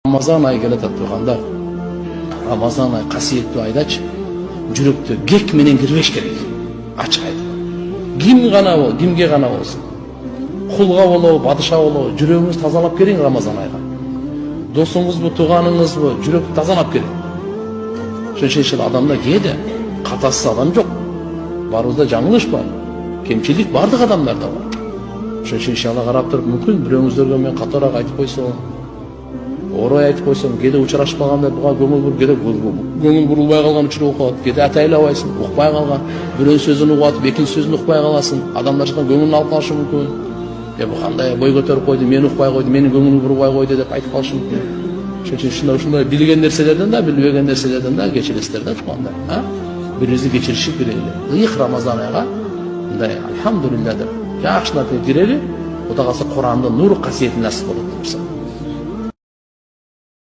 Ramazan ayı келатат турганда, Ramazan ayı касиеттүү айдачы, жүрөктө кек менен кирбеш керек. Ачык айтып. Кимге гана болсун. Кулга болобу, падыша болобу, жүрөгүңүз тазалап келиң Ramazan айга. Досуңузбу, тууганыңызбу, жүрөктү тазалап келиң. Ошол адамда кээде катасыз адам жок. Барыбызда жаңылыш бар. Кемчилик бардык адамдарда бар. Ошол иншалла карап туруп, мүмкүн бирөөңүздөргө мен катуураак айтып койсом, орой айтып койсом, кээде учурашпаганда буга көңүл бурулбай калган учур болот, кээде атайлабайсың, укпай калган, бирөөнүн сөзүн угуп атып, экинчи сөзүн укпай каласың, адамдар жактан көңүлүн алып калышы мүмкүн. Бу кандай бой көтөрүп койду, мен укпай койду, менин көңүлүм бурубай койду деп айтып калышы мүмкүн. Ушундай билген нерселерден да, билбеген нерселерден да кечиресиздер да тукандар. Бирибизди кечиришип кирели. Ыйык Рамазан айга мындай алхамдулилля деп жакшылап кирели. Кудай калса Курандын нуру касиети насип болот.